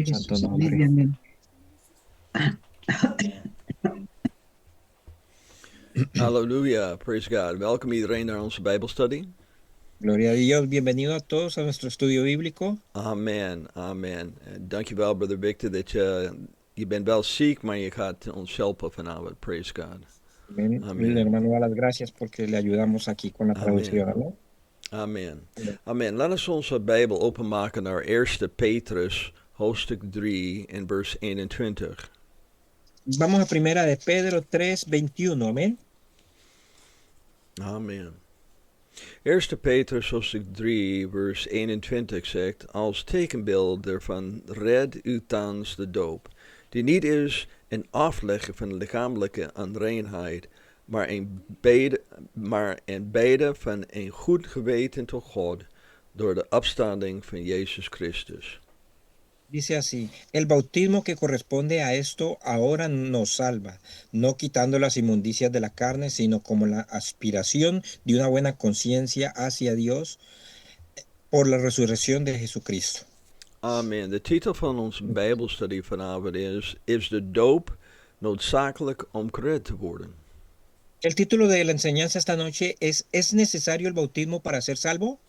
Santo Jesús, amén y nombre. amén. Halleluja, praise God. Welkom iedereen naar onze Bijbelstudie. Gloria a Dios. Bienvenido a todos a nuestro estudio bíblico. Amen, amen. Dankjewel, brother Victor, dat je bent wel ziek, maar je gaat ons helpen vanavond. Praise God. Amén. El Amen, hermano da las gracias porque le ayudamos aquí con la amen, traducción. Amén. amen. Amen. Laat ons onze Bijbel openmaken naar 1 Petrus, hoofdstuk 3 en vers 21. Vamos a primera de Pedro 3:21. Amén. Amen. 1 Petrus hoofdstuk 3 vers 21 zegt, als tekenbeeld ervan red u thans de doop, die niet is een afleggen van lichamelijke onreinheid, maar een bede van een goed geweten tot God, door de opstanding van Jezus Christus. Dice así, el bautismo que corresponde a esto ahora nos salva, no quitando las inmundicias de la carne, sino como la aspiración de una buena conciencia hacia Dios por la resurrección de Jesucristo. Amen. De titel van onze Bijbelstudie vanavond is de doop noodzakelijk om gered te worden? El título de la enseñanza esta noche ¿es necesario el bautismo para ser salvo?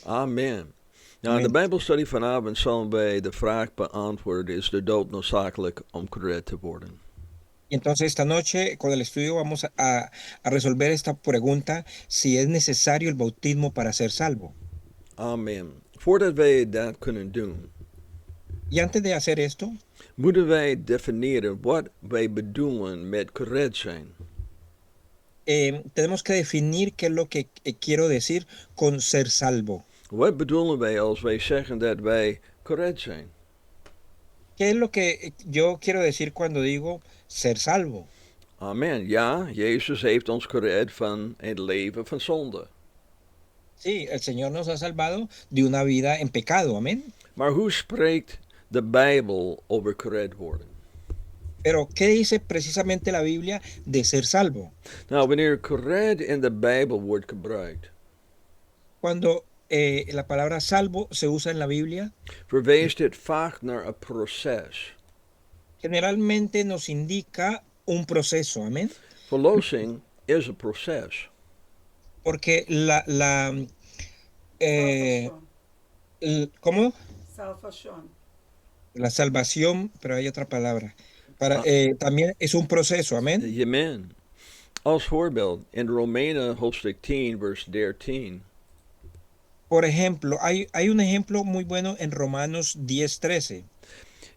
Amen. Nou, in de Amén. Bijbelstudie vanavond zullen wij de vraag beantwoorden, is de dood noodzakelijk om gered te worden? Y entonces esta noche con el estudio vamos a resolver esta pregunta, si es necesario el bautismo para ser salvo. Amen. Voordat wij dat kunnen doen, Y antes de hacer esto, moeten wij definiëren wat wij bedoelen met gered zijn. tenemos que definir qué es lo que quiero decir con ser salvo. Wat bedoelen wij als wij zeggen dat wij gered zijn? ¿Qué es lo que yo quiero decir cuando digo ser salvo? Amen. Ja, Jezus heeft ons gered van het leven van zonde. Sí, el Señor nos ha salvado de una vida en pecado, amén. Maar hoe spreekt de Bijbel over gered worden? Pero, ¿qué dice precisamente la Biblia de ser salvo? Nou, wanneer gered in de Bijbel wordt gebruikt, Cuando la palabra salvo se usa en la Biblia, verwijst dit vaak naar een proces. generalmente nos indica un proceso, amén. Verlossing is een proces. Porque eh, ¿cómo? Salvación. La salvación, pero hay otra palabra. Ah. También es un proceso, amén. Amen. Als voorbeeld, in Romeinen hoofdstuk 10, vers 13. Por ejemplo, hay un ejemplo muy bueno en Romanos 10:13.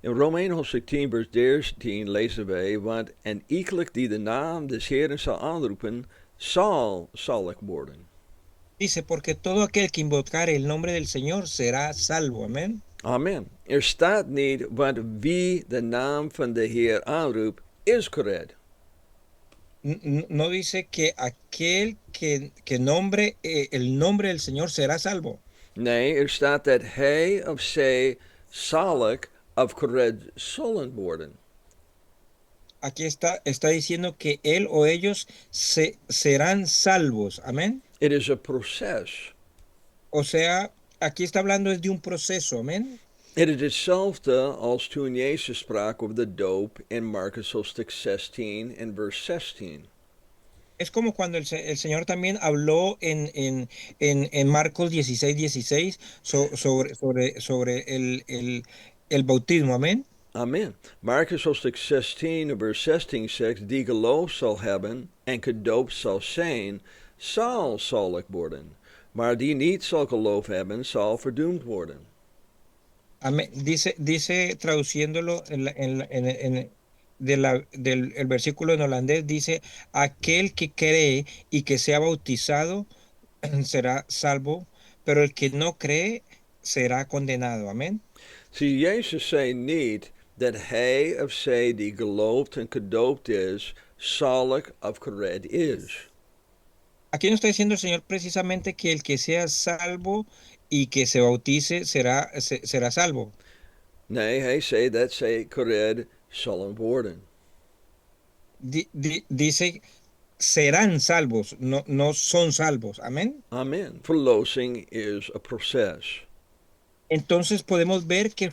In Romeinen hoofdstuk 10, vers 13 lezen wij, want en iegelijk die de naam des Heeren zal aanroepen, zal zalig worden. Dice, porque todo aquel que invocare el nombre del Señor será salvo, amén. Amen. Er staat niet, want wie de naam van de Heer aanroept, is gered. No dice que aquel que nombre el nombre del Señor será salvo. Nee, er staat dat hij of zij zalig of gered zullen worden. Aquí está diciendo que él o ellos serán salvos, amén. Het is een proces. O sea, aquí está hablando de un proceso, amén. Het is hetzelfde als toen Jezus sprak over de doop in Marcus hoofdstuk 16 en vers 16. Es como cuando el Señor también habló en Marcos 16:16 sobre el bautismo, amén. Amen. Marcus hoofdstuk 16 vers 16 zegt, die geloof zal hebben en gedoopt zal zijn, zal zalig worden. Maar die niet zal geloof hebben, zal verdoemd worden. Amén. Dice traduciéndolo del versículo en holandés, dice, aquel que cree y que sea bautizado será salvo, pero el que no cree será condenado. Amén. Zie, Jezus zei niet dat hij of zij die gelooft en gedoopt is, zalig of gered is. Aquí no está diciendo el Señor precisamente que el que sea salvo y que se bautice será salvo. Nee, hij zei dat zij gered zullen worden. Dice serán salvos, no son salvos. Amén. Amen. Verlossing is een proces. Entonces podemos ver que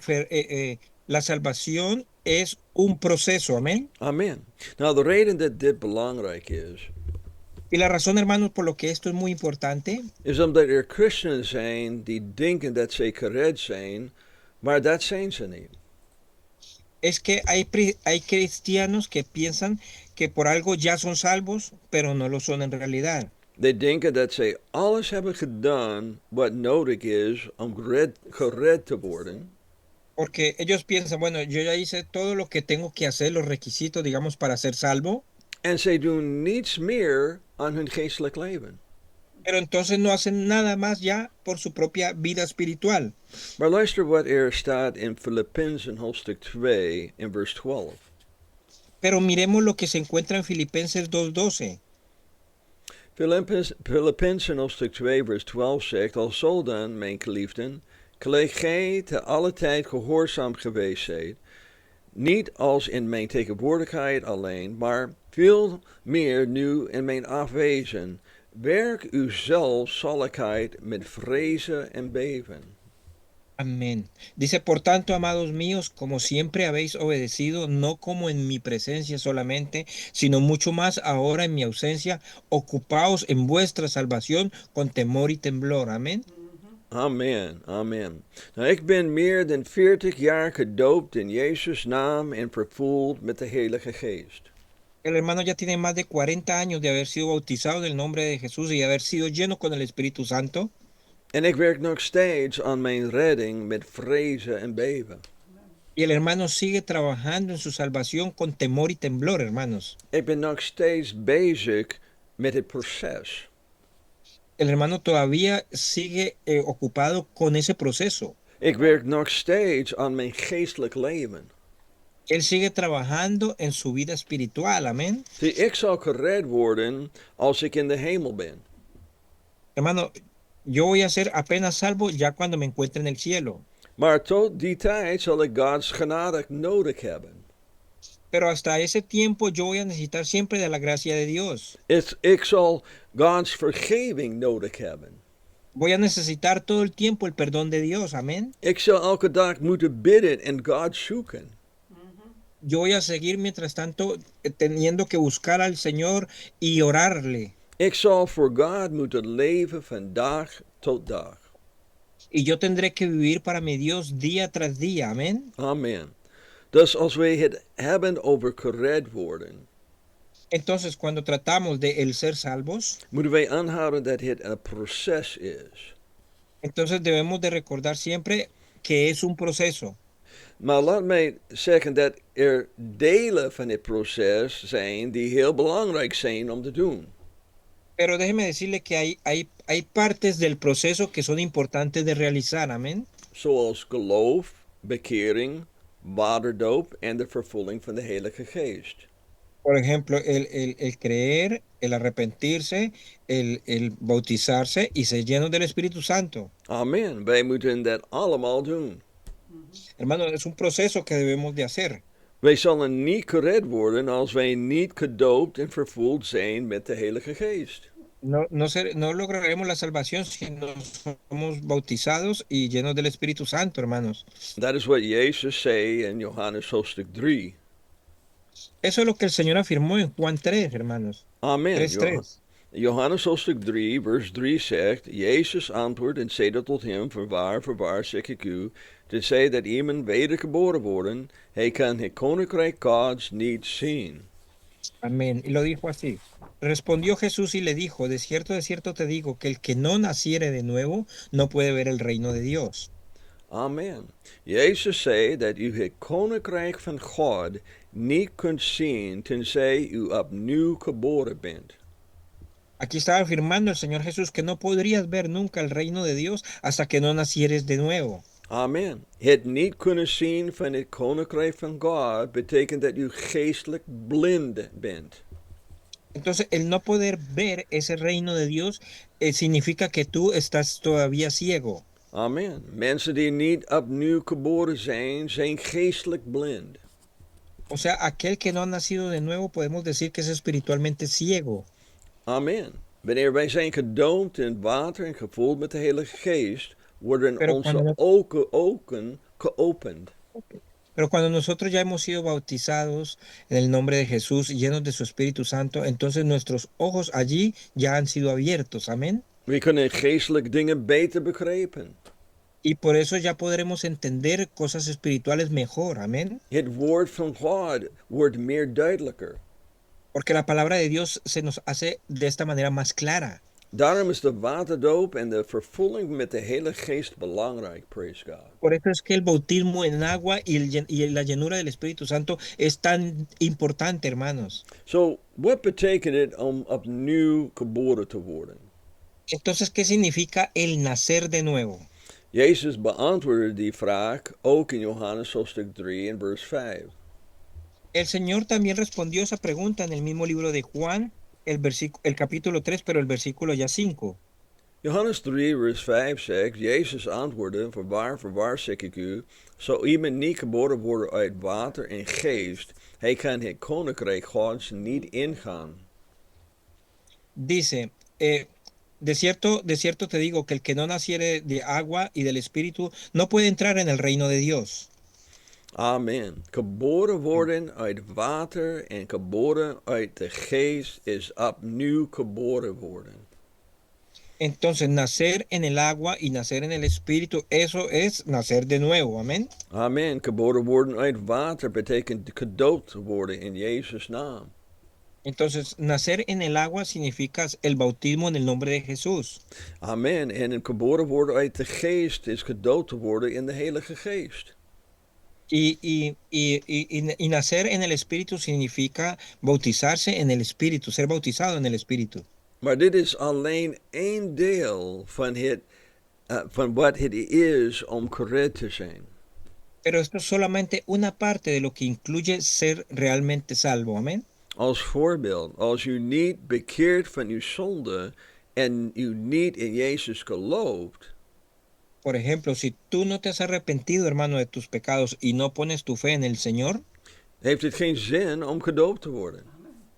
La salvación es un proceso, amén. Amen. Nou, de reden dat dit belangrijk Y la razón, hermanos, por lo que esto es muy importante, is omdat er christenen zijn die denken dat ze gered zijn, maar dat zijn ze niet. es que hay cristianos que piensan que por algo ya son salvos, pero no lo son en realidad. They denken dat ze alles hebben gedaan wat nodig is om gered te worden. Porque ellos piensan, bueno, yo ya hice todo lo que tengo que hacer, los requisitos, digamos, para ser salvo, En zij doen niets meer aan hun geestelijk leven. pero entonces no hacen nada más ya por su propia vida espiritual. Maar luister wat er staat in Filippenzen hoofdstuk 2 in vers 12. Pero miremos lo que se encuentra en Filipenses 2:12. Filippenzen hoofdstuk 2 vers 12 zegt, alzo dan, mijn geliefden, gelijk gij te alle tijd gehoorzaam geweest zijt, niet als in mijn tegenwoordigheid alleen, maar veel meer nu in mijn afwezen. Werk uw zelfzaligheid met vrezen en beven. Amén. Dice, por tanto, amados míos, como siempre habéis obedecido, no como en mi presencia solamente, sino mucho más ahora en mi ausencia, ocupaos en vuestra salvación con temor y temblor. Amén. Amen, amen. Nou, ik ben meer dan 40 jaar gedoopt in Jezus' naam en vervuld met de Heilige Geest. El hermano ya tiene más de 40 años de haber sido bautizado en el nombre de Jesús y de haber sido lleno con el Espíritu Santo. En ik werk nog steeds aan mijn redding met vrezen en beven. Y el hermano sigue trabajando en su salvación con temor y temblor, hermanos. Ik ben nog steeds bezig met het proces. El hermano todavía sigue ocupado con ese proceso. Ik werk nog steeds aan mijn geestelijk leven. Él sigue trabajando en su vida espiritual, amén. Zie, ik zal gered worden als ik in de hemel ben. Hermano, yo voy a ser apenas salvo ya cuando me encuentre en el cielo. Maar tot die tijd zal ik Gods genade nodig hebben. Pero hasta ese tiempo yo voy a necesitar siempre de la gracia de Dios. Ik zal Gods vergeving nodig hebben. Voy a necesitar todo el tiempo el perdón de Dios, amén. Ik zal elke dag moeten bidden en God zoeken. Yo voy a seguir mientras tanto teniendo que buscar al Señor y orarle. Ik zal voor God moeten leven van dag tot dag. Y yo tendré que vivir para mi Dios día tras día, amén. Amen. Dus als wij het hebben over gered worden, Entonces, cuando tratamos de el ser salvos, moeten wij aanhouden dat het een proces is. entonces debemos de recordar siempre que es un proceso. Maar laat mij zeggen dat er delen van het proces zijn die heel belangrijk zijn om te doen. Pero déjeme decirle que hay partes del proceso que son importantes de realizar, amén. Zoals geloof, bekering, waterdoop en de vervulling van de Heilige Geest. Por ejemplo, el creer, el arrepentirse, el bautizarse y ser llenos del Espíritu Santo. Amen. Wij moeten dat allemaal doen. Hermano, es un proceso que debemos de hacer. Wij zullen niet gered worden als wij niet gedoopt en vervuld zijn met de Heilige Geest. No lograremos la salvación si no somos bautizados y llenos del Espíritu Santo, hermanos. Dat is wat Jezus zei in Johannes hoofdstuk 3. Eso es lo que el Señor afirmó en Juan 3, hermanos. Amen. 3:3. Johannes hoofdstuk 3, vers 3 zegt, Jezus antwoordt en zeide tot hem, voorwaar, zeg ik u, tenzij dat iemand wedergeboren worden, hij kan het koninkrijk Gods niet zien. Amén. Y lo dijo así. Respondió Jesús y le dijo, de cierto te digo, que el que no naciere de nuevo no puede ver el reino de Dios. Amen. Jezus zei dat u het koninkrijk van God niet kunt zien, tenzij u opnieuw geboren bent. Aquí estaba afirmando el Señor Jesús que no podrías ver nunca el reino de Dios hasta que no nacieres de nuevo. Amen. Het niet kunnen zien van het koninkrijk van God betekent dat u geestelijk blind bent. Entonces, el no poder ver ese reino de Dios significa que tú estás todavía ciego. Amen. Mensen die niet opnieuw geboren zijn, zijn geestelijk blind. O sea, aquel que no ha nacido de nuevo podemos decir que es espiritualmente ciego. Amen. Wanneer wij zijn gedoopt in water en gevuld met de Heilige Geest, worden Pero onze ogen geopend. Pero cuando nosotros ya hemos sido bautizados en el nombre de Jesús, llenos de su Espíritu Santo, entonces nuestros ojos allí ya han sido abiertos. Amén. We kunnen geestelijke dingen beter begrijpen. Y por eso ya podremos entender cosas espirituales mejor. Amén. Het woord van God wordt meer duidelijker. Porque la palabra de Dios se nos hace de esta manera más clara. Daarom is de waterdoop en de vervulling met de Heilige Geest belangrijk, praise God. Por eso es que el bautismo en agua y la llenura del Espíritu Santo es tan importante, hermanos. So, wat betekent het om opnieuw geboren te worden? Entonces, ¿qué significa el nacer de nuevo? Jezus beantwoordde die vraag ook in Johannes hoofdstuk 3 en vers 5. El Señor también respondió esa pregunta en el mismo libro de Juan, el capítulo 3, pero el versículo ya 5. Johannes 3 vers 5 zegt, Jezus antwoordde, voorwaar zeg ik u, zo iemand niet geboren worden uit water en geest, hij kan het koninkrijk Gods niet ingaan. Dice, de cierto te digo que el que no naciere de agua y del Espíritu no puede entrar en el reino de Dios. Amen. Geboren worden uit water en geboren uit de geest is opnieuw geboren worden. Entonces, nacer en el agua y nacer en el Espíritu, eso es nacer de nuevo. Amén. Amen. Geboren worden uit water betekent gedoopt worden in Jezus' naam. Entonces, nacer en el agua significa el bautismo en el nombre de Jesús. Amen. En geboren worden uit de geest is gedoopt worden in de Heilige Geest. Y nacer en el Espíritu significa bautizarse en el Espíritu, ser bautizado en el Espíritu. Maar dit is alleen één deel van wat het is om gered te zijn. Pero esto es solamente una parte de lo que incluye ser realmente salvo. Amén. Als voorbeeld, als u niet bekeert van uw zonde en u niet in Jezus gelooft, Por ejemplo, si tú no te has arrepentido, hermano, de tus pecados y no pones tu fe en el Señor, heeft het geen zin om gedoopt te worden.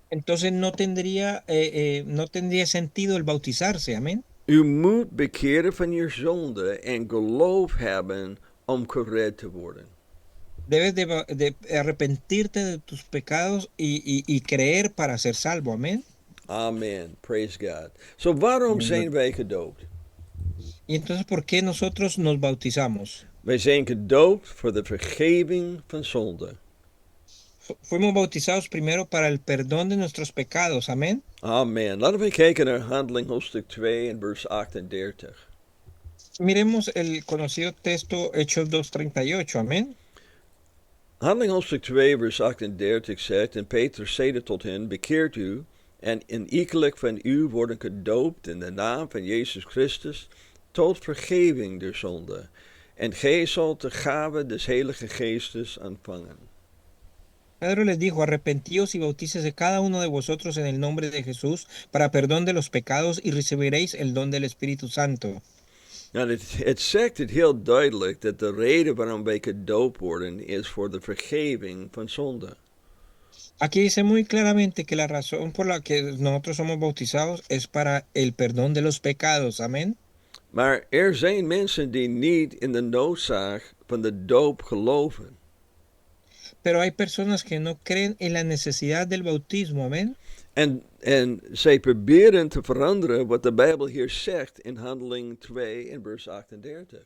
entonces no tendría sentido el bautizarse. Amén. U moet bekeren van je zonde en geloof hebben om gered te worden. Debes de arrepentirte de tus pecados y creer para ser salvo. Amén. Amen. Praise God. So waarom zijn wij gedoopt? Y entonces, ¿por qué nosotros nos bautizamos? Wij zijn gedoopt voor de vergeving van zonde. Fuimos bautizados primero para el perdón de nuestros pecados. Amén. Amen. Laten we kijken naar Handeling hoofdstuk 2 en vers 38. Miremos el conocido texto Hechos 2:38. Amén. Handeling hoofdstuk 2 vers 38 zegt, en Petrus zeide tot hen, bekeert u, en in iegelijk van u worden gedoopt in de naam van Jezus Christus, tot vergeving der zonde. En gij zult de gave des Heilige Geestes ontvangen. Pedro les dijo, arrepentíos y bautícese cada uno de vosotros en el nombre de Jesús para perdón de los pecados y recibiréis el don del Espíritu Santo. Nou, het zegt het heel duidelijk dat de reden waarom wij gedoopt worden is voor de vergeving van zonde. Aquí dice muy claramente que la razón por la que nosotros somos bautizados es para el perdón de los pecados. Amén. Maar zijn mensen die niet in de noodzaak van de doop geloven. Pero hay personas que no creen en la necesidad del bautismo. Amén. En zij proberen te veranderen wat de Bijbel hier zegt in Handeling 2 en vers 38.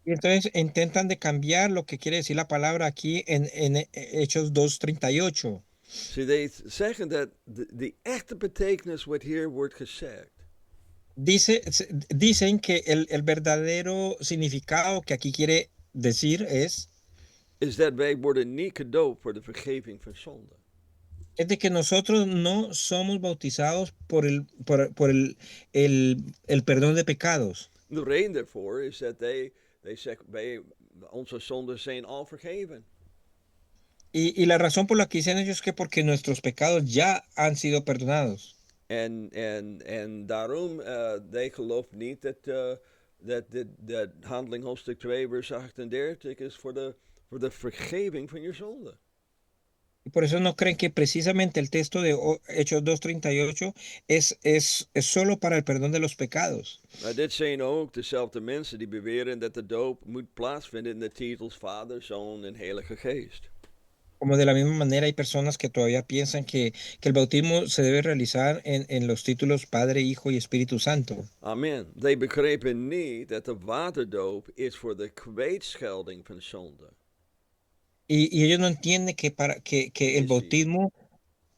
Y entonces intentan de cambiar lo que quiere decir la palabra aquí en Hechos 2:38. Zie, they zeggen dat de echte betekenis wat hier wordt gezegd. Dicen que el verdadero significado que aquí quiere decir Is dat wij worden niet gedoopt voor de vergeving van zonde. es de que nosotros no somos bautizados por el perdón de pecados. De reden daarvoor is dat they zeggen, onze zonden zijn al vergeven. Y la razón por la que dicen ellos es que porque nuestros pecados ya han sido perdonados. En daarom, they geloven niet dat Handeling hoofdstuk 2 vers 38 is voor de vergeving van je zonde. Y por eso no creen que precisamente el texto de Hechos 2:38 es solo para el perdón de los pecados. Maar dit zijn ook dezelfde mensen die beweren dat de doop moet plaatsvinden in de titels Vader, Zoon en Heilige Geest. Como de la misma manera hay personas que todavía piensan que el bautismo se debe realizar en los títulos Padre, Hijo y Espíritu Santo. Amen. They begrepen niet dat de waterdoop is voor de kwijtschelding van zonde. Y ellos no entienden que el Missie. bautismo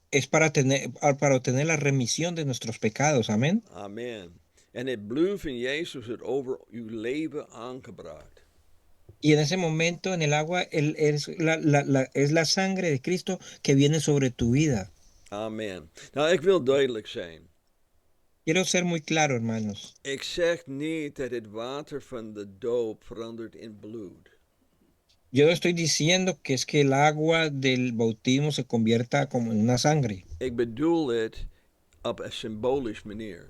es para obtener la remisión de nuestros pecados. Amén. Amen. En het bloed van Jezus het over uw leven aangebracht. Y en ese momento en el agua es la sangre de Cristo que viene sobre tu vida. Amen. Nou, ik wil duidelijk zijn. Quiero ser muy claro, hermanos. Ik zeg niet dat het water van de doop verandert in bloed. Yo no estoy diciendo que es que el agua del bautismo se convierta como en una sangre. Ik bedoel het op een symbolische manier.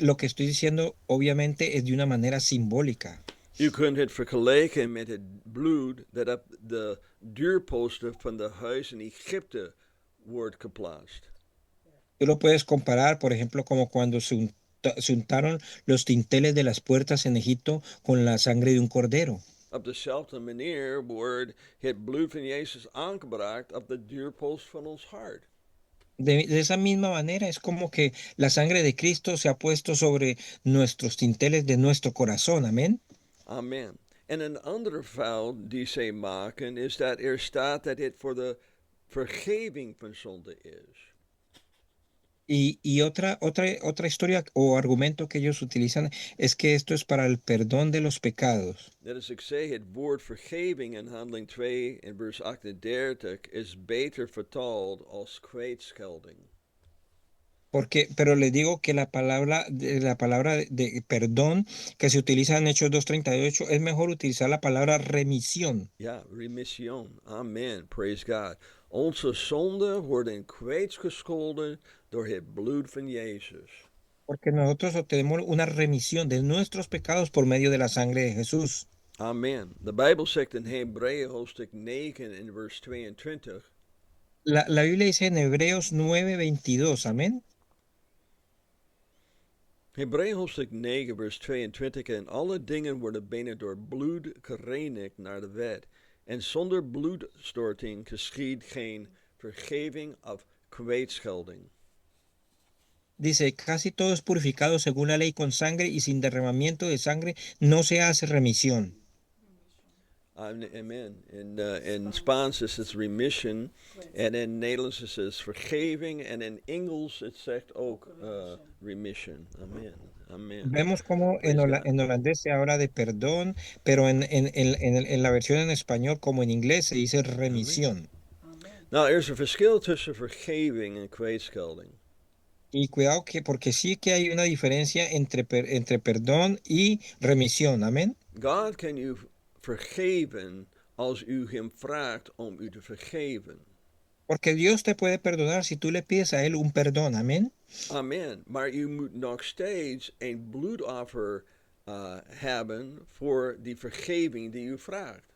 Lo que estoy diciendo, obviamente, es de una manera simbólica. U kunt het vergelijken met het bloed dat op de deurposten van de huis in Egypte wordt geplaatst. Tú lo puedes comparar, por ejemplo, como cuando se untaron los tinteles de las puertas en Egipto con la sangre de un cordero. Op dezelfde manier wordt het bloed van Jezus aangebracht op de deurpost van ons hart. De esa misma manera es como que la sangre de Cristo se ha puesto sobre nuestros tinteles de nuestro corazón. Amén. Amen. En een andere fout die zij maken is dat er staat dat het voor de vergeving van zonde is. Y otra historia o argumento que ellos utilizan es que esto es para el perdón de los pecados. Net als ik zei, het woord vergeving in Handeling 2 in vers 38 is beter vertaald als kwijtschelding. Pero les digo que la palabra de perdón que se utiliza en Hechos 2:38 es mejor utilizar la palabra remisión. Ja, remission. Amen. Praise God. Onze zonden worden kwijtgescholden door het bloed van Jezus. Porque nosotros obtenemos una remisión de nuestros pecados por medio de la sangre de Jesús. Amen. De Bijbel zegt in Hebreeën hoofdstuk 9 in vers 22. La Biblia dice en Hebreos 9:22, amén. Hebreeën hoofdstuk 9 vers 22. En alle dingen worden bijna door bloed gereinigd naar de wet. En zonder bloedstorting geschiedt geen vergeving of kwijtschelding. Dice, casi todo es purificado según la ley con sangre y sin derramamiento de sangre no se hace remisión. Amen. In Spaans is het remission. En in Nederlands is het vergeving. En in Engels het zegt ook remission. Amen. Amen. Vemos como Praise God. en holandés se habla de perdón, pero en la versión en español como en inglés se dice remisión. Nou, er is een verschil tussen vergeving en kwijtschelding. Y cuidado porque sí que hay una diferencia entre perdón y remisión, amén. God kan u vergeven als u hem vraagt om u te vergeven. Porque Dios te puede perdonar si tú le pides a Él un perdón, amén. Amen. Maar u moet nog steeds een bloedoffer hebben voor die vergeving die u vraagt.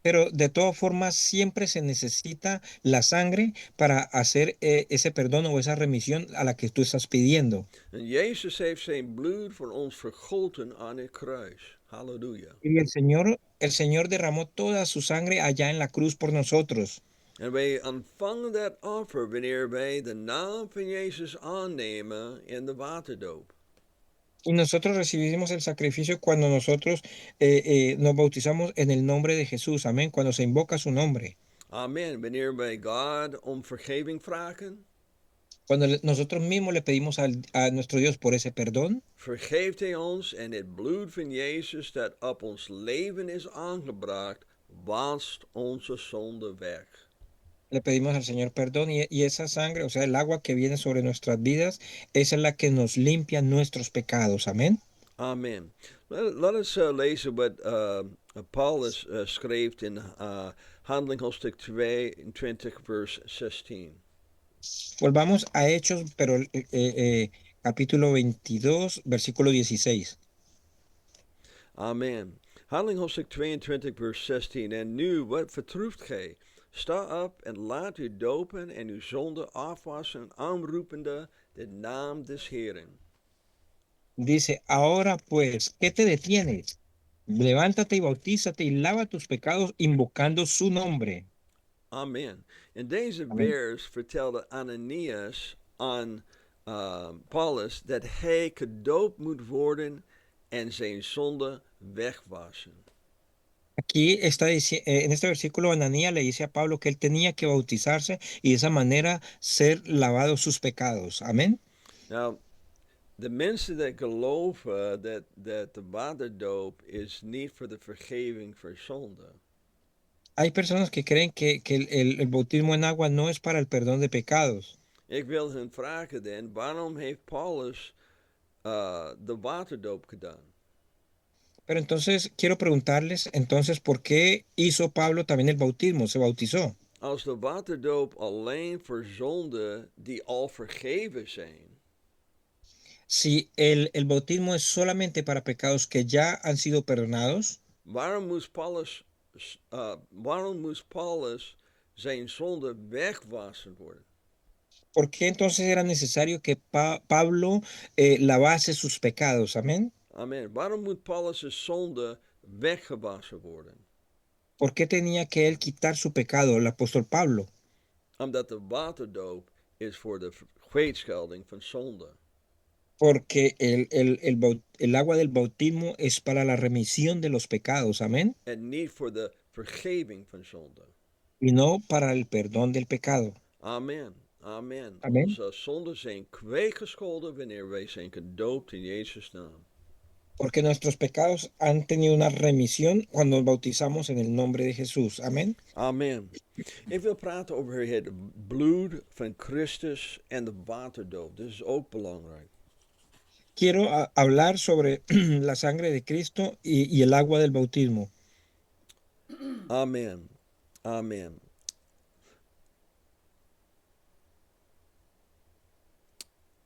Pero de todas formas siempre se necesita la sangre para hacer ese perdón o esa remisión a la que tú estás pidiendo. En Jezus heeft zijn bloed voor ons vergoten aan het kruis. Halleluja. Y el Señor derramó toda su sangre allá en la cruz por nosotros. En wij ontvangen dat offer wanneer wij de naam van Jezus aannemen in de waterdoop. Y nosotros recibimos el sacrificio cuando nosotros nos bautizamos en el nombre de Jesús, amén, cuando se invoca su nombre. Amen. Wanneer wij God om vergeving vragen, Cuando nosotros mismos le pedimos a nuestro Dios por ese perdón, vergeeft hij ons en het bloed van Jezus dat op ons leven is aangebracht, wast onze zonde weg. le pedimos al Señor perdón y esa sangre, o sea, el agua que viene sobre nuestras vidas, esa es la que nos limpia nuestros pecados, amén. Amen. Let us lezen wat Paulus schreef in Handeling hoofdstuk 22 vers 16. Volvamos a Hechos, pero capítulo 22, versículo 16. Amen. Handeling hoofdstuk 22 vers 16. En nu, wat vertroeft gij? Sta op en laat u dopen en uw zonde afwassen, aanroepende de naam des Heeren. Dice, ahora pues, ¿qué te detienes? Levántate y bautízate y lava tus pecados invocando su nombre. Amen. In deze Amén. vers vertelde Ananias aan Paulus dat hij gedoopt moet worden en zijn zonde wegwassen. Aquí está en este versículo, Ananías le dice a Pablo que él tenía que bautizarse y de esa manera ser lavados sus pecados. Amén. Nou, de mensen dat geloven dat de waterdoop is niet voor de vergeving van zonde. Hay personas que creen que el bautismo en agua no es para el perdón de pecados. Ik wil hun vragen dan, waarom heeft Paulus de waterdoop gedaan? Pero entonces quiero preguntarles, entonces, ¿por qué hizo Pablo también el bautismo? Se bautizó. Als de waterdoop alleen voor zonden die al vergeven zijn, Si el bautismo es solamente para pecados que ya han sido perdonados, waarom moest Paulus zijn zonde wegwassen worden? ¿por qué entonces era necesario que Pablo lavase sus pecados? Amén. Amen. Waarom moet Paulus' zonde weggewassen worden? ¿Por qué tenía que él quitar su pecado, el apóstol Pablo? Omdat de waterdoop is voor de kwijtschelding van zonde. Porque el agua del bautismo es para la remisión de los pecados, amén, En niet voor de vergeving van zonde. y no para el perdón del pecado. Amen. Amen. Amén. Onze zonden zijn kwijtgescholden wanneer wij zijn gedoopt in Jezus' naam. Porque nuestros pecados han tenido una remisión cuando nos bautizamos en el nombre de Jesús. Amén. Amen. Ik wil praten over het bloed van Christus en de waterdoop. Dat is ook belangrijk. Quiero hablar sobre la sangre de Cristo y el agua del bautismo. Amen. Amen.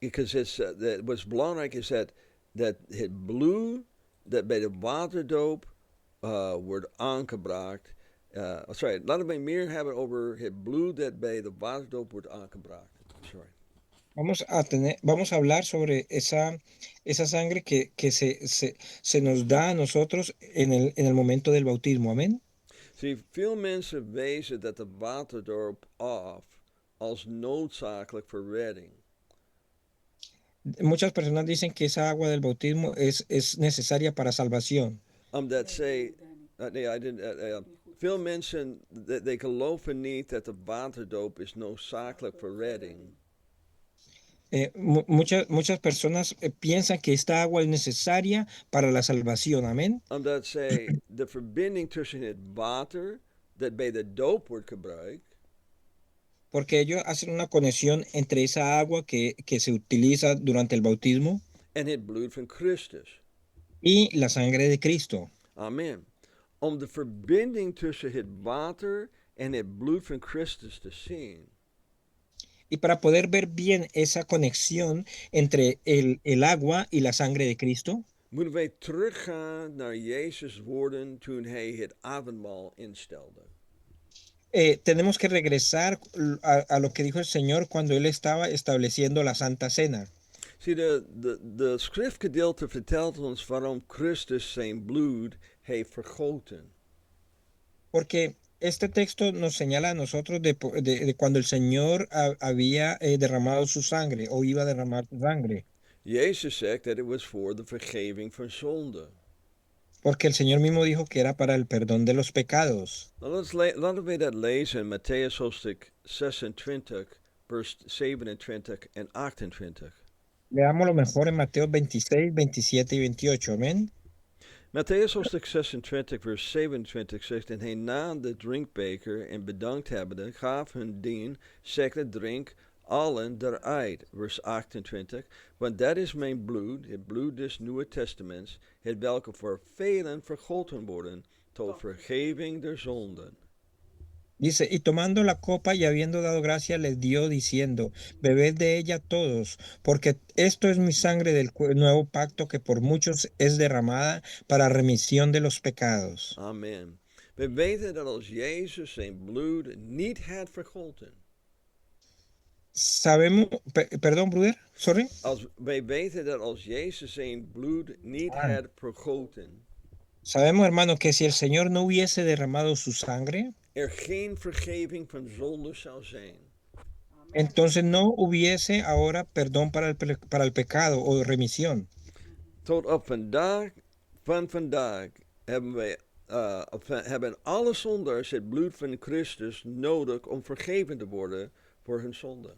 Because what's belangrijk is dat het bloed dat bij de waterdoop wordt aangebracht. Sorry, laten we meer hebben over het bloed dat bij de waterdoop wordt aangebracht. Sorry. Vamos a hablar sobre esa sangre que se nos da a nosotros en el momento del bautismo. Amén. Zie, veel mensen wezen dat de waterdoop af als noodzakelijk voor redding. Muchas personas dicen que esa agua del bautismo es necesaria para salvación. Omdat zij, veel mensen, they geloven niet dat de waterdoop is noodzakelijk voor redding. Muchas personas piensan que esta agua es necesaria para la salvación. Amén. Omdat zij de verbinding tussen het water dat bij de doop wordt gebruikt Porque ellos hacen una conexión entre esa agua que se utiliza durante el bautismo en het bloed van Christus. y la sangre de Cristo. Amen. Om de verbinding tussen het water en het bloed van Christus te zien. Y para poder ver bien esa conexión entre el agua y la sangre de Cristo, Moeten wij teruggaan naar Jezus' woorden toen hij het avondmaal instelde. tenemos que regresar a lo que dijo el Señor cuando Él estaba estableciendo la Santa Cena. Zie, de schriftgedeelte vertelt ons waarom Christus zijn bloed heeft vergoten. Porque este texto nos señala a nosotros de cuando el Señor había derramado su sangre o iba a derramar su sangre. Jezus zegt dat het was voor de vergeving van zonde. Porque el Señor mismo dijo que era para el perdón de los pecados. Nou, laten we dat lezen in Matthäus hoofdstuk 26, vers 27 en 28. Leámoslo mejor en Mateo 26, 27 y 28. Amén. Matthäus hoofdstuk 26, vers 27 zegt, en hij nam de drinkbeker en bedankt hebbende, gaf hun dien, zegde, drink allen daaruit. Vers 28, want dat is mijn bloed, het bloed des Nieuwe Testaments, het welke voor velen vergoten worden, tot vergeving der zonden. Dice, y tomando la copa y habiendo dado gracias, les dio diciendo, bebed de ella todos, porque esto es mi sangre del nuevo pacto que por muchos es derramada para remisión de los pecados. Amen. We weten dat als Jezus zijn bloed niet had vergoten. Sabemos, perdón, brother, sorry. Wij weten dat als Jezus zijn bloed niet Ah. had vergoten, Sabemos, hermano, que si el Señor no hubiese derramado su sangre, er geen vergeving van zonde zou zijn. entonces no hubiese ahora perdón para para el pecado o remisión. Tot op vandaag hebben alle zondaars het bloed van Christus nodig om vergeven te worden voor hun zonde.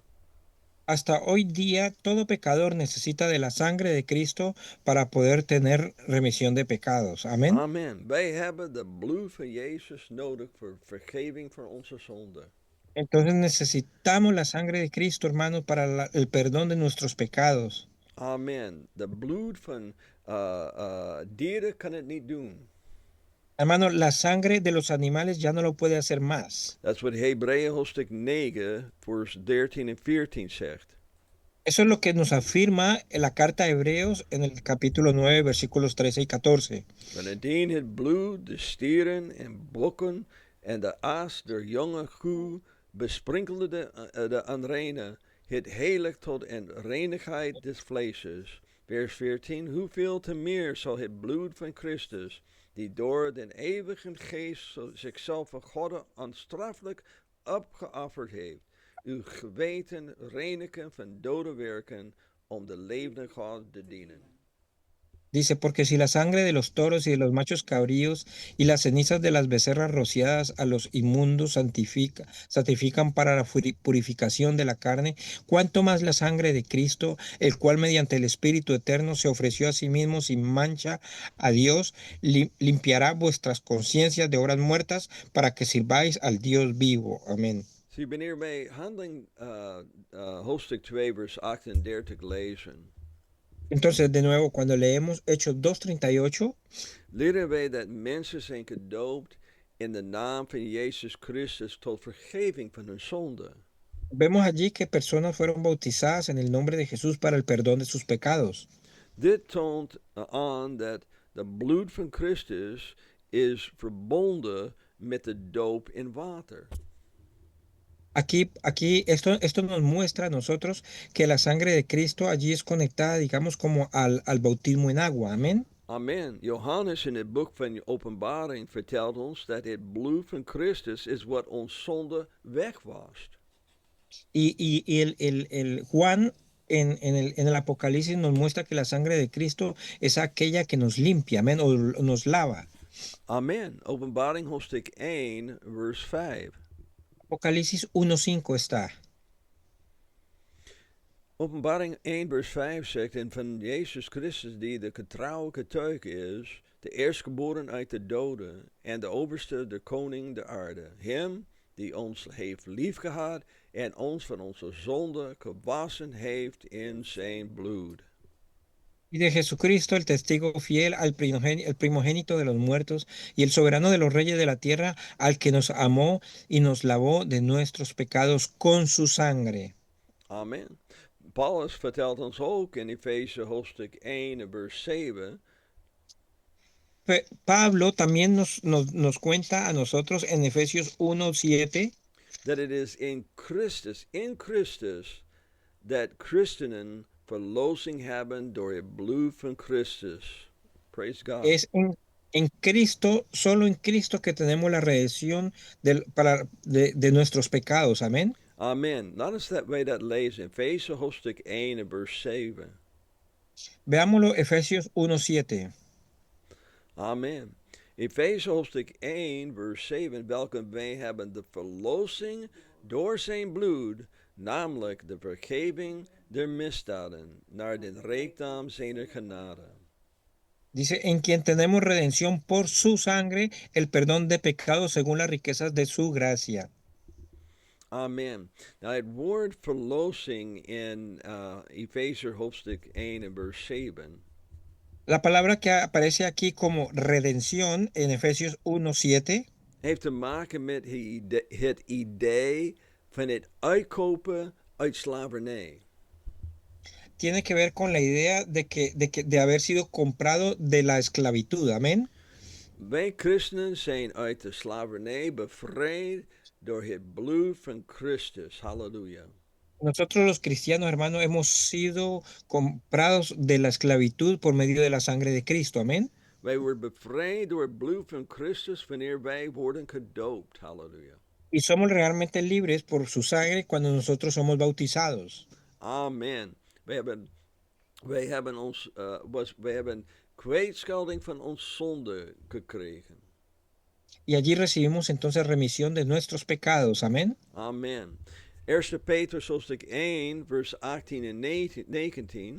Hasta hoy día todo pecador necesita de la sangre de Cristo para poder tener remisión de pecados. Amén. Amen. Wij hebben de bloed van Jezus nodig voor vergeving van onze zonde. Entonces necesitamos la sangre de Cristo, hermano, para el perdón de nuestros pecados. Amen. De bloed van dieren kan het niet doen. Hermano, la sangre de los animales ya no lo puede hacer más. Dat is wat Hebreeën hoofdstuk 9, vers 13 en 14 zegt. Eso es lo que nos afirma en la carta a Hebreos en el capítulo 9, versículos 13 y 14. Want indien het bloed, de stieren en bokken en de aas der jonge koe besprinkelde de aanreine, het heilig tot en reinigheid des vleeses. Vers 14, hoeveel te meer zal het bloed van Christus, die door den eeuwige geest zichzelf van God onstraffelijk opgeofferd heeft, uw geweten reinigen van dode werken, om de levende God te dienen. Dice, porque si la sangre de los toros y de los machos cabríos y las cenizas de las becerras rociadas a los inmundos santifican para la purificación de la carne, cuánto más la sangre de Cristo, el cual mediante el Espíritu Eterno se ofreció a sí mismo sin mancha a Dios, limpiará vuestras conciencias de obras muertas para que sirváis al Dios vivo. Amén. Zie, wanneer wij Handeling hoofdstuk 2 vers 38 lezen, Entonces, de nuevo, cuando leemos Hechos 2:38, leren wij dat mensen zijn gedoopt in de naam van Jezus Christus tot vergeving van hun zonde. vemos allí que personas fueron bautizadas en el nombre de Jesús para el perdón de sus pecados. Dit toont aan dat de bloed van Christus is verbonden met de doop in water. Aquí esto nos muestra a nosotros que la sangre de Cristo allí es conectada, digamos, como al bautismo en agua. Amén. Amen. Johannes in het boek van Openbaring vertelt ons dat het bloed van Christus is wat ons zonde wegwast. Y el Juan en el Apocalipsis nos muestra que la sangre de Cristo es aquella que nos limpia, amén, o nos lava. Amen. Openbaring hoofdstuk 1, vers 5. Apocalipsis 1:5 está. Openbaring 1 vers 5 zegt, en van Jezus Christus die de getrouwe getuige is, de eerstgeboren uit de doden en de overste de koning der aarde, hem die ons heeft liefgehad en ons van onze zonde gewassen heeft in zijn bloed. Y de Jesucristo, el testigo fiel, el primogénito de los muertos y el soberano de los reyes de la tierra, al que nos amó y nos lavó de nuestros pecados con su sangre. Amen. Paulus vertelt ons ook in Efeze hoofdstuk 1 vers 7. Pablo también nos cuenta a nosotros en Efesios 1:7 that it is in Christus, dat christenen verlossing hebben door het bloed van Christus. Praise God. es en Cristo, solo en Cristo que tenemos la redención de nuestros pecados. Amén. Amen. Laat ons dat wij dat lezen. Efeze hoofdstuk 1 en vers 7. Veámoslo, Efesios 1:7. Amen. Efeze hoofdstuk 1 vers 7. Welke wij hebben de verlossing door zijn bloed, namelijk de vergeving der misdaden, naar den rijkdom zijner genade. Dice, en quien tenemos redención por su sangre, el perdón de pecados según las riquezas de su gracia. Amen. Nou, het woord verlossing in Efezer hoofdstuk 1 en vers 7. La palabra que aparece aquí como redención en Efesios 1:7 heeft te maken met het idee van het uitkopen uit slavernij. Tiene que ver con la idea de haber sido comprado de la esclavitud. Amén. Wij christenen zijn uit de slavernij bevrijd door het bloed van Christus. Halleluja. Nosotros los cristianos, hermanos, hemos sido comprados de la esclavitud por medio de la sangre de Cristo. Amén. Wij worden bevrijd door het bloed van Christus wanneer wij worden gedoopt. Halleluja. Y somos realmente libres por su sangre cuando nosotros somos bautizados. Amen. Wij hebben kwijtschelding van ons zonde gekregen. Y allí recibimos entonces remisión de nuestros pecados. Amén. Amen. 1 Petrus hoofdstuk 1, vers 18 en 19.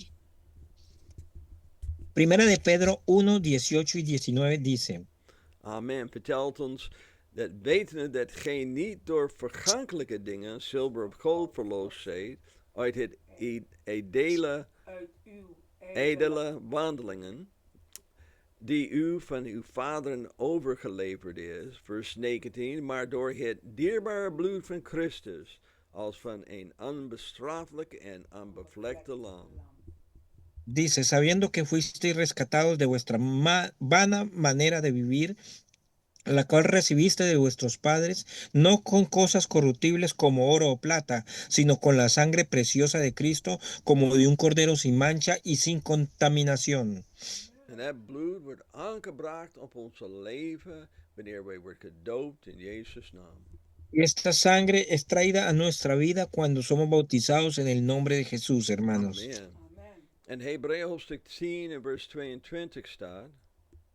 Primera de Pedro 1, 18 y 19 dice: Amen. Vertelt ons dat wetende dat gij niet door vergankelijke dingen, zilver of goud verloofd zijt, uit het edele wandelingen, die u van uw vaderen overgeleverd is, vers 19, maar door het dierbare bloed van Christus, als van een onbestraffelijk en onbevlekte lam. Dice, sabiendo que fuisteis rescatados de vuestra vana manera de vivir, la cual recibiste de vuestros padres, no con cosas corruptibles como oro o plata, sino con la sangre preciosa de Cristo, como de un cordero sin mancha y sin contaminación. En dat bloed wordt aangebracht op onze leven wanneer wij worden gedoopt in Jezus' naam. Y esta sangre es traída a nuestra vida cuando somos bautizados en el nombre de Jesús, hermanos. Amen. En Hebreeën hoofdstuk 10 en vers 22 staat: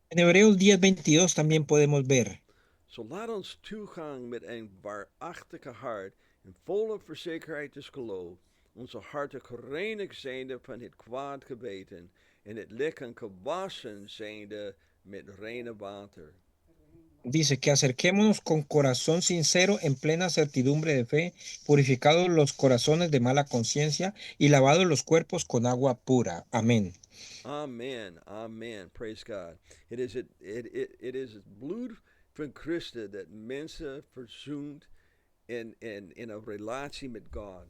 En Hebreos 10:22 también podemos ver: Zo laat ons toegang met een waarachtige hart en volle verzekerheid des geloof, onze harten gereinigd zijnde van het kwaad geweten en het lichaam gewassen zijnde met reine water. Dice que acerquémonos con corazón sincero en plena certidumbre de fe, purificados los corazones de mala conciencia y lavados los cuerpos con agua pura. Amén. Amen, amen, praise God. It is het bloed van Christus dat mensen verzoent in een relatie met God.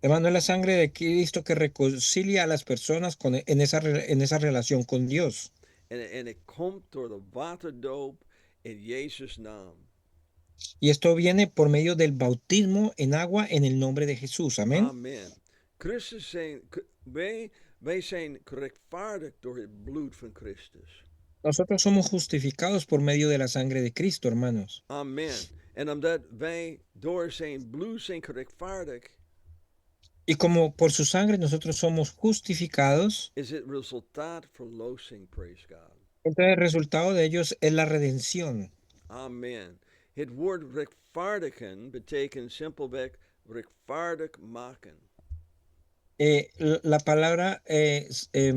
Hermano, es la sangre de Cristo que reconcilia a las personas en esa relación con Dios. En het komt door de waterdoop in Jezus' naam. Y esto viene por medio del bautismo en agua en el nombre de Jesús. Amén. Amen. Christus zijn, wij zijn gerechtvaardigd door het bloed van Christus. Nosotros somos justificados por medio de la sangre de Cristo, hermanos. Amen. En omdat wij door zijn bloed zijn gerechtvaardigd, Y como por su sangre nosotros somos justificados, is het resultaat verlossing, praise God. entonces el resultado de ellos es la redención. Amen. Het woord rechtvaardigen betekent simpelweg rechtvaardig maken. La palabra es, es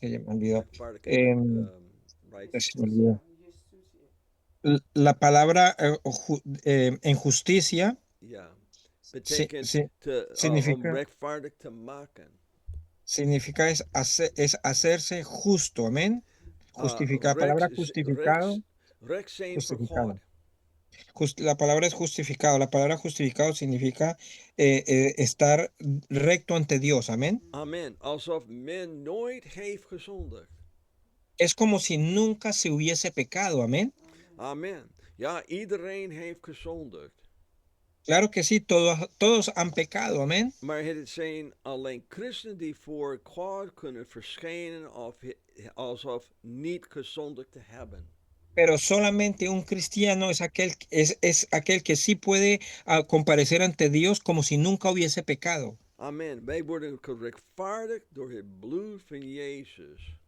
que ya me olvidó. Se me olvidó. La palabra en justicia Ja, betekent om significa, rechtvaardig te maken. significa es hacerse justo, amén. Justificar, la palabra justificado, Recht zijn voor justificado. God. La palabra es justificado. La palabra justificado significa estar recto ante Dios, amén. Amen. Alsof men nooit heeft gezondigd. Es como si nunca se hubiese pecado, amén. Amen. Ja, iedereen heeft gezondigd. Claro que sí, todos han pecado, amén. Maar het zijn alleen christenen die voor God kunnen verschijnen alsof niet gezondigd te hebben. Pero solamente un cristiano es aquel que sí puede comparecer ante Dios como si nunca hubiese pecado. Amen. Wij worden gerechtvaardigd door het bloed van Jezus.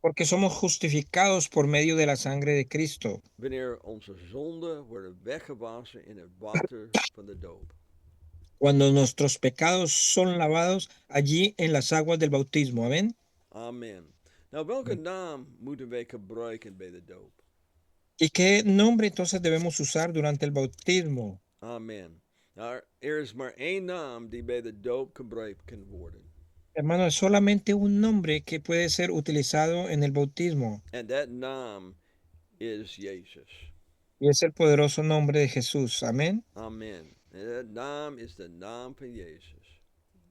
Porque somos justificados por medio de la sangre de Cristo. Wanneer onze zonden worden weggewassen in het water van de doop. Cuando nuestros pecados son lavados allí en las aguas del bautismo. Amén. Amen. Nou, welke naam moeten wij gebruiken bij de doop? ¿Y qué nombre entonces debemos usar durante el bautismo? Amen. Nou, er is maar één naam die bij de doop gebruikt kan worden. Hermano, es solamente un nombre que puede ser utilizado en el bautismo And that naam is Jesus. y es el poderoso nombre de Jesús. Amén. Amen. And that naam is the naam van Jesus.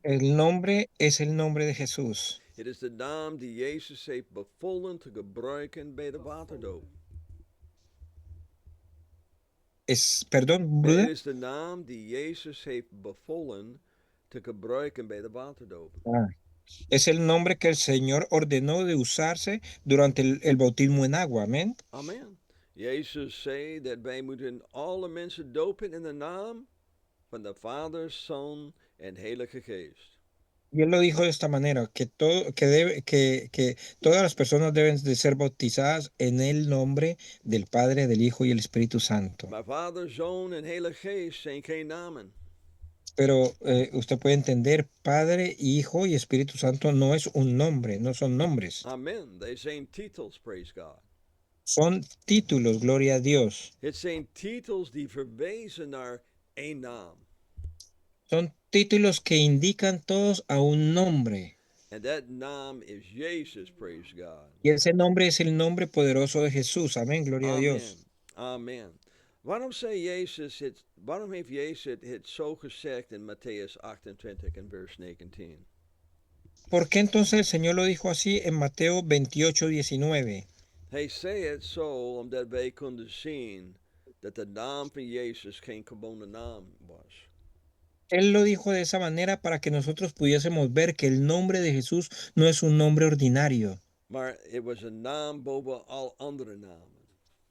El nombre es el nombre de Jesús. Het is de naam die Jezus heeft bevolen te gebruiken bij de waterdoop. Perdón, Het Bruder. is de naam die Jezus heeft bevolen te gebruiken bij de waterdoop. Ah, es el nombre que el Señor ordenó de usarse durante el bautismo en agua. Amén. Amen. Jezus zei dat wij moeten alle mensen dopen in de naam van de Vader, Zoon en Heilige Geest. Y él lo dijo de esta manera, que todas las personas deben de ser bautizadas en el nombre del Padre, del Hijo y el Espíritu Santo. Maar Vader, Zoon en Heilige Geest zijn geen namen. Pero usted puede entender, Padre, Hijo y Espíritu Santo no es un nombre, no son nombres. Amen. They zijn titels, praise God. Son títulos, gloria a Dios. Het zijn titels die verwijzen naar één naam. Son títulos que indican todos a un nombre. And that naam is Jesus, praise God. Y ese nombre es el nombre poderoso de Jesús. Amén, gloria a Amen. Dios. Amen. Waarom heeft Jezus het zo gezegd in Matthäus 28 en vers 19? ¿Por qué entonces el Señor lo dijo así en Mateo 28:19? Hij zei het zo omdat wij konden zien dat de naam van Jezus geen gewone naam was. Él lo dijo de esa manera para que nosotros pudiésemos ver que el nombre de Jesús no es un nombre ordinario, Maar het was een naam boven al andere namen.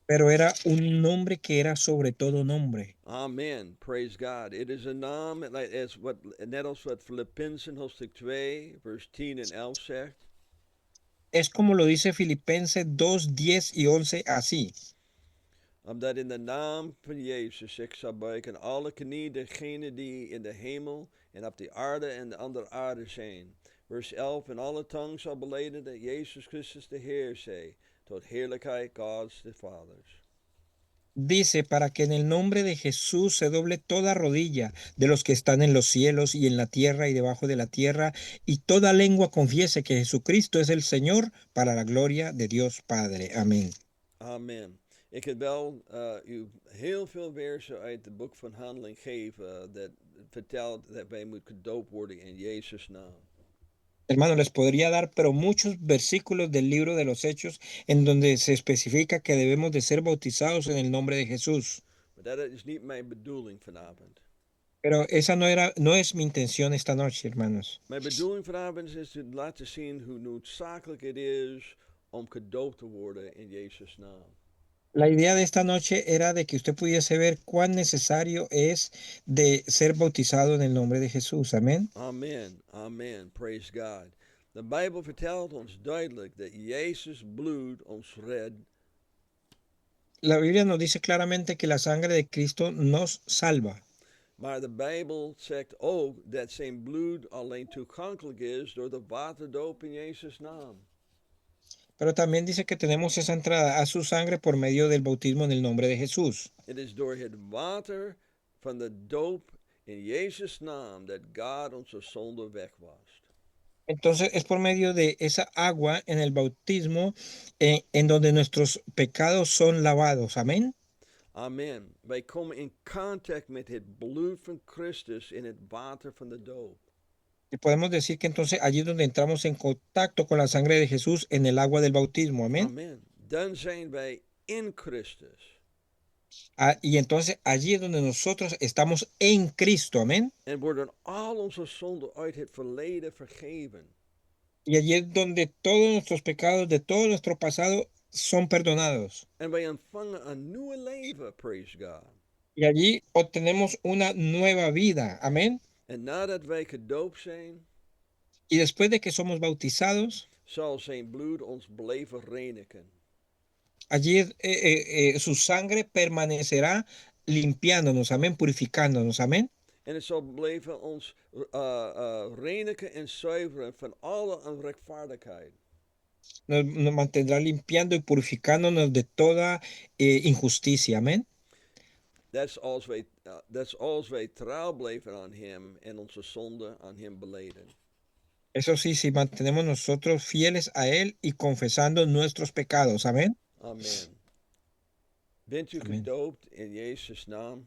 pero era un nombre que era sobre todo nombre. Amen. Praise God. Het is een naam, net als wat Filippenzen hoofdstuk 2, vers 10 en 11 zegt. Es como lo dice Filipenses 2, 10 y 11 así. Omdat in de naam van Jezus ik zal buigen alle knieën degenen die in de hemel en op de aarde en de andere aarde zijn. Vers 11. En alle tong zal belijden dat Jezus Christus de Heer zij, tot heerlijkheid Gods de Vaders. Dice, para que en el nombre de Jesús se doble toda rodilla de los que están en los cielos y en la tierra y debajo de la tierra, y toda lengua confiese que Jesucristo es el Señor para la gloria de Dios Padre. Amén. Amen. Ik heb wel u heel veel versen uit het boek van Handeling geven dat vertelt dat wij moeten gedoopt worden in Jezus' naam. Hermano, les podría dar, pero muchos versículos del libro de los Hechos en donde se especifica que debemos de ser bautizados en el nombre de Jesús. Maar dat is niet mijn bedoeling vanavond. Pero esa no es mi intención esta noche, hermanos. Mijn bedoeling vanavond is te laten zien hoe noodzakelijk het is om gedoopt te worden in Jezus' naam. La idea de esta noche era de que usted pudiese ver cuán necesario es de ser bautizado en el nombre de Jesús. Amén. Amen, amen, praise God. De Bijbel vertelt ons duidelijk dat Jezus bloed ons redt. La Biblia nos dice claramente que la sangre de Cristo nos salva. Maar de Bijbel zegt ook dat zijn bloed alleen toegankelijk is door de waterdoop in Jezus' naam. Pero también dice que tenemos esa entrada a su sangre por medio del bautismo en el nombre de Jesús. Het is door het water van de doop in Jezus' naam dat God onze zonde wegwast. Entonces es por medio de esa agua en el bautismo en donde nuestros pecados son lavados. Amén. Amen. Wij komen in contact met het bloed van Christus in het water van de doop. Y podemos decir que entonces allí es donde entramos en contacto con la sangre de Jesús en el agua del bautismo. Amén. Amen. Dan zijn wij in Christus. Y entonces allí es donde nosotros estamos en Cristo. Amén. En worden al onze zonden uit het verleden vergeven. Y allí es donde todos nuestros pecados de todo nuestro pasado son perdonados. En wij ontvangen een nieuwe leven, praise God. Y allí obtenemos una nueva vida. Amén. En nadat wij gedoopt zijn, Y después de que somos bautizados, zal zijn bloed ons blijven reinigen. allí su sangre permanecerá limpiándonos, amén, purificándonos, amén. En het zal blijven ons reinigen en zuiveren van alle onrechtvaardigheid. Nos mantendrá limpiando y purificándonos de toda injusticia, amén. Dat is als wij trouw blijven aan hem en onze zonde aan hem beleden. Eso sí, si mantenemos nosotros fieles a Él y confesando nuestros pecados. Amén. Amen. Bent u Amén. gedoopt in Jezus' naam?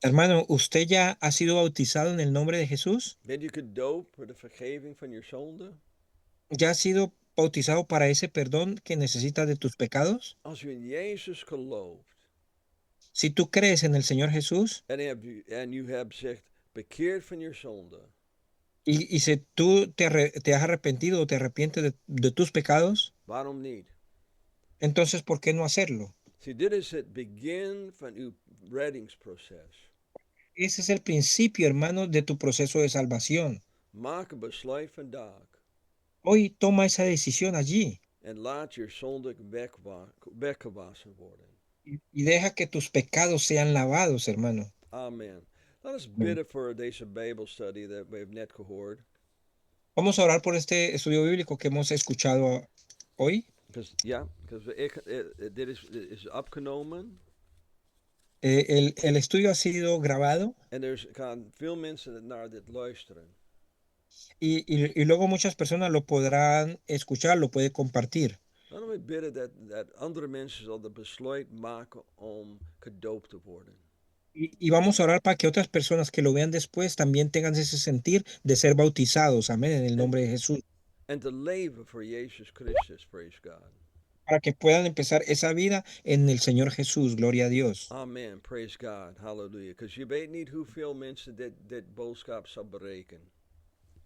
Hermano, ¿usted ya ha sido bautizado en el nombre de Jesús? Bent u gedoopt voor de vergeving van je zonde? ¿Ya ha sido bautizado para ese perdón que necesitas de tus pecados? Als u in Jezus gelooft Si tú crees en el Señor Jesús en u hebt zich bekeerd van je zonde, y si tú te has arrepentido o te arrepientes de tus pecados, waarom niet? entonces ¿por qué no hacerlo? Zie, dit is het begin van uw reddingsproces. Ese es el principio, hermano, de tu proceso de salvación. Maak een besluit vandaag Hoy toma esa decisión allí en laat je zonde weggewassen worden. y deja que tus pecados sean lavados, hermano. Amen. Let us Amén. bidden voor deze Bijbelstudy that we have net gehoord. Vamos a orar por este estudio bíblico que hemos escuchado hoy. Because dit is opgenomen. El estudio ha sido grabado En er gaan veel mensen naar dit luisteren. y luego muchas personas lo podrán escuchar, lo puede compartir. Laten we bidden dat andere mensen zal de besluit maken om gedoopt te worden. Y vamos a orar para que otras personas que lo vean después también tengan ese sentir de ser bautizados. Amén, en el En, nombre de Jesús. en te leven voor Jezus Christus, praise God. Para que puedan empezar esa vida en el Señor Jesús. Gloria a Dios. Amen, praise God, hallelujah. Because je weet niet hoeveel mensen dit boodschap zal bereiken.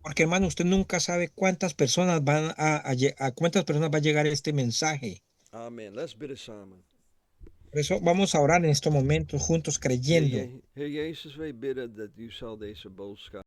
Porque hermano, usted nunca sabe cuántas personas a cuántas personas va a llegar este mensaje. Amen. Let's bidden samen. Por eso vamos a orar en estos momentos juntos creyendo. Heer Jezus, wij bidden dat u zal deze boodschap